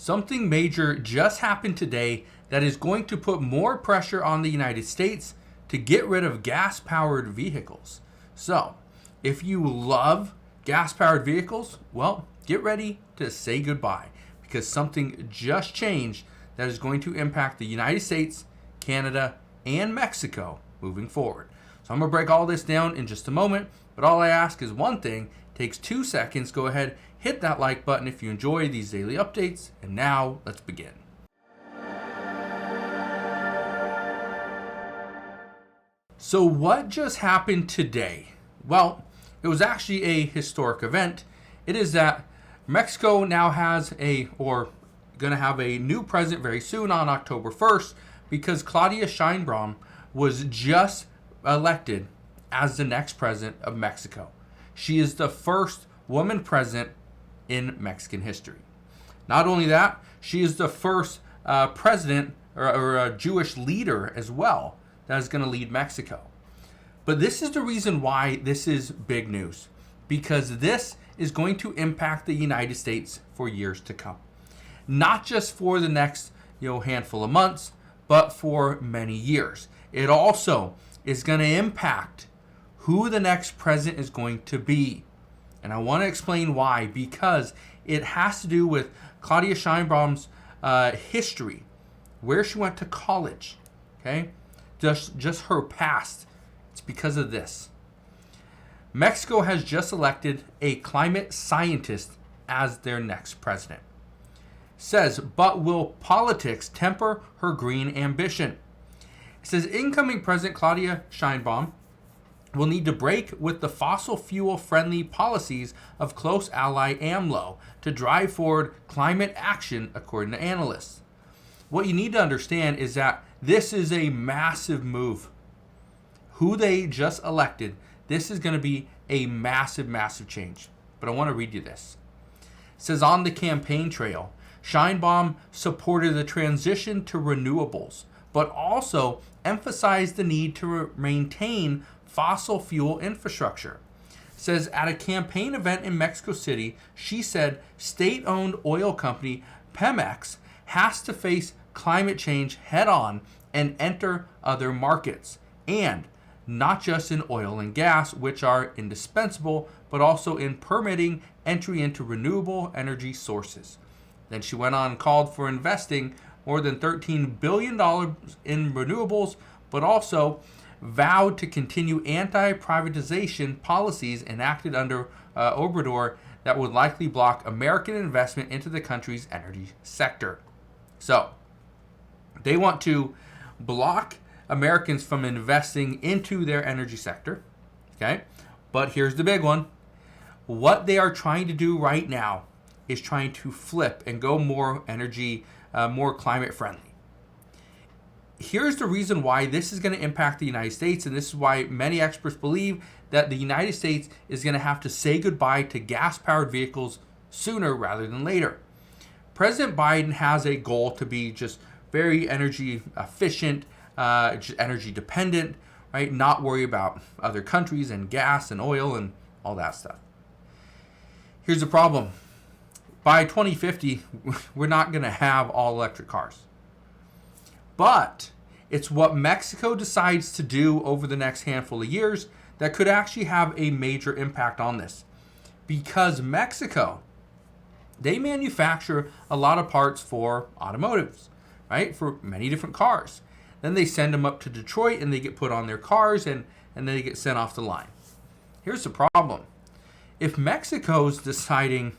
Something major just happened today that is going to put more pressure on the United States to get rid of gas-powered vehicles. So, if you love gas-powered vehicles, well, get ready to say goodbye because something just changed that is going to impact the United States, Canada, and Mexico moving forward. So I'm going to break all this down in just a moment, but all I ask is one thing. It takes 2 seconds. Go ahead, hit that like button if you enjoy these daily updates, and now let's begin. So what just happened today? Well, it was actually a historic event. It is that Mexico now has going to have a new president very soon on October 1st because Claudia Sheinbaum was just elected as the next president of Mexico. She is the first woman president in Mexican history. Not only that, she is the first president or a Jewish leader as well that is going to lead Mexico. But this is the reason why this is big news, because this is going to impact the United States for years to come. Not just for the next handful of months, but for many years. It also is going to impact who the next president is going to be. And I want to explain why, because it has to do with Claudia Sheinbaum's history, where she went to college, okay? Just her past. It's because of this. Mexico has just elected a climate scientist as their next president. Says, but will politics temper her green ambition? It says, incoming President Claudia Sheinbaum will need to break with the fossil fuel friendly policies of close ally AMLO to drive forward climate action, according to analysts. What you need to understand is that this is a massive move. Who they just elected, this is going to be a massive, massive change. But I want to read you this. It says, on the campaign trail, Sheinbaum supported the transition to renewables, but also emphasized the need to maintain fossil fuel infrastructure. It says at a campaign event in Mexico City, she said state-owned oil company Pemex has to face climate change head-on and enter other markets, and not just in oil and gas, which are indispensable, but also in permitting entry into renewable energy sources. Then she went on and called for investing more than $13 billion in renewables, but also vowed to continue anti-privatization policies enacted under Obrador that would likely block American investment into the country's energy sector. So, they want to block Americans from investing into their energy sector, okay? But here's the big one. What they are trying to do right now is trying to flip and go more energy, more climate friendly. Here's the reason why this is going to impact the United States, and this is why many experts believe that the United States is going to have to say goodbye to gas-powered vehicles sooner rather than later. President Biden has a goal to be just very energy efficient, just energy dependent, right? Not worry about other countries and gas and oil and all that stuff. Here's the problem. By 2050, we're not going to have all electric cars. But it's what Mexico decides to do over the next handful of years that could actually have a major impact on this. Because Mexico, they manufacture a lot of parts for automotives, right? For many different cars. Then they send them up to Detroit and they get put on their cars and then they get sent off the line. Here's the problem. If Mexico's deciding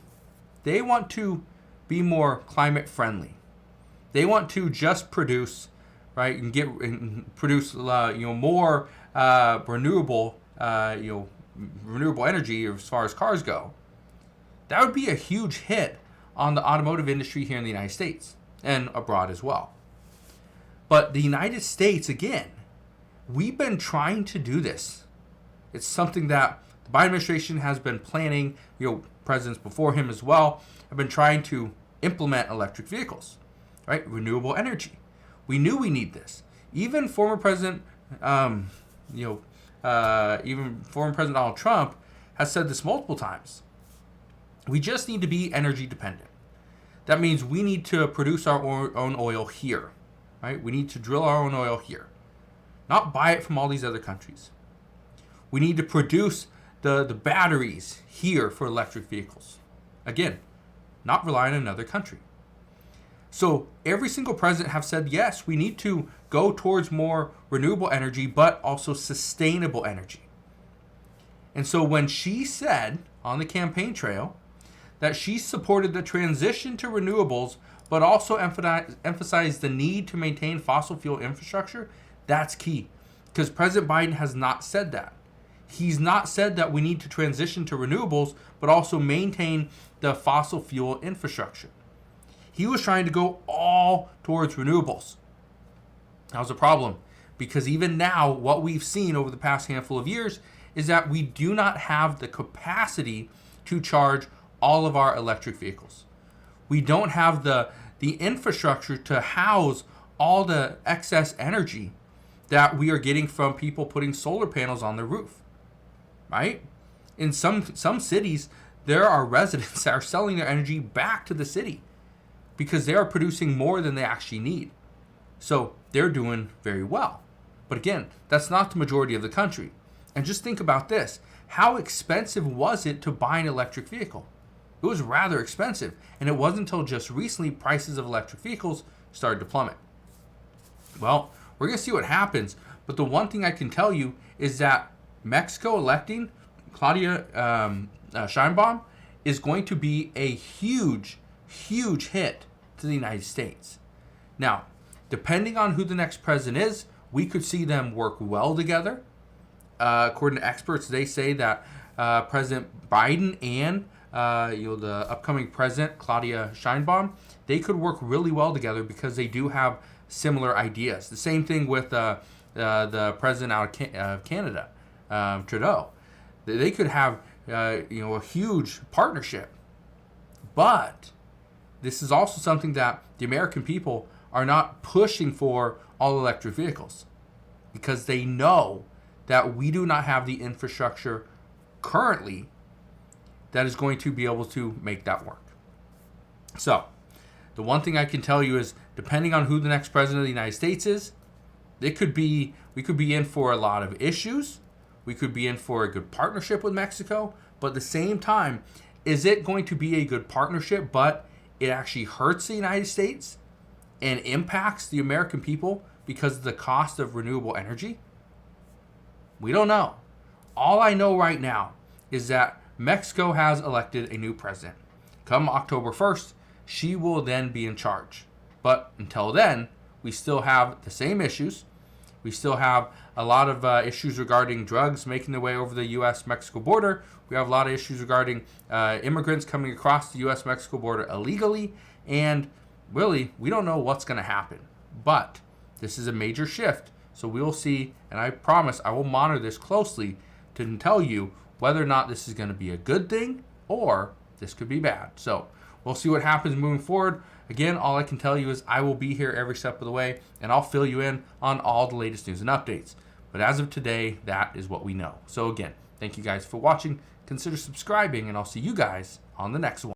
they want to be more climate friendly, they want to just produce, right, and produce more renewable energy as far as cars go. That would be a huge hit on the automotive industry here in the United States and abroad as well. But the United States, again, we've been trying to do this. It's something that the Biden administration has been planning. Presidents before him as well have been trying to implement electric vehicles, right? Renewable energy. We knew we need this. Even former President, Donald Trump has said this multiple times. We just need to be energy dependent. that means we need to produce our own oil here, right? We need to drill our own oil here, not buy it from all these other countries. We need to produce the batteries here for electric vehicles. Again, not rely on another country. So every single president have said, yes, we need to go towards more renewable energy, but also sustainable energy. And so when she said on the campaign trail that she supported the transition to renewables, but also emphasized the need to maintain fossil fuel infrastructure, that's key. Because President Biden has not said that. He's not said that we need to transition to renewables, but also maintain the fossil fuel infrastructure. He was trying to go all towards renewables. That was a problem, because even now, what we've seen over the past handful of years is that we do not have the capacity to charge all of our electric vehicles. We don't have the infrastructure to house all the excess energy that we are getting from people putting solar panels on their roof, right? In some cities, there are residents that are selling their energy back to the city because they are producing more than they actually need. So they're doing very well. But again, that's not the majority of the country. And just think about this. How expensive was it to buy an electric vehicle? It was rather expensive. And it wasn't until just recently prices of electric vehicles started to plummet. Well, we're going to see what happens. But the one thing I can tell you is that Mexico electing Claudia Sheinbaum is going to be a huge, huge hit to the United States. Now, depending on who the next president is, we could see them work well together. According to experts, they say that President Biden and the upcoming president, Claudia Sheinbaum, they could work really well together because they do have similar ideas. The same thing with the president out of Canada, Trudeau. They could have a huge partnership. But this is also something that the American people are not pushing for all electric vehicles because they know that we do not have the infrastructure currently that is going to be able to make that work. So, the one thing I can tell you is, depending on who the next president of the United States is, we could be in for a lot of issues. We could be in for a good partnership with Mexico. But at the same time, is it going to be a good partnership, but it actually hurts the United States and impacts the American people because of the cost of renewable energy? We don't know. All I know right now is that Mexico has elected a new president. Come October 1st, she will then be in charge. But until then, we still have the same issues. We still have a lot of issues regarding drugs making their way over the U.S.-Mexico border. We have a lot of issues regarding immigrants coming across the U.S.-Mexico border illegally. And really, we don't know what's going to happen. But this is a major shift. So we will see, and I promise I will monitor this closely to tell you whether or not this is going to be a good thing or this could be bad. So we'll see what happens moving forward. Again, all I can tell you is I will be here every step of the way, and I'll fill you in on all the latest news and updates. But as of today, that is what we know. So again, thank you guys for watching. Consider subscribing, and I'll see you guys on the next one.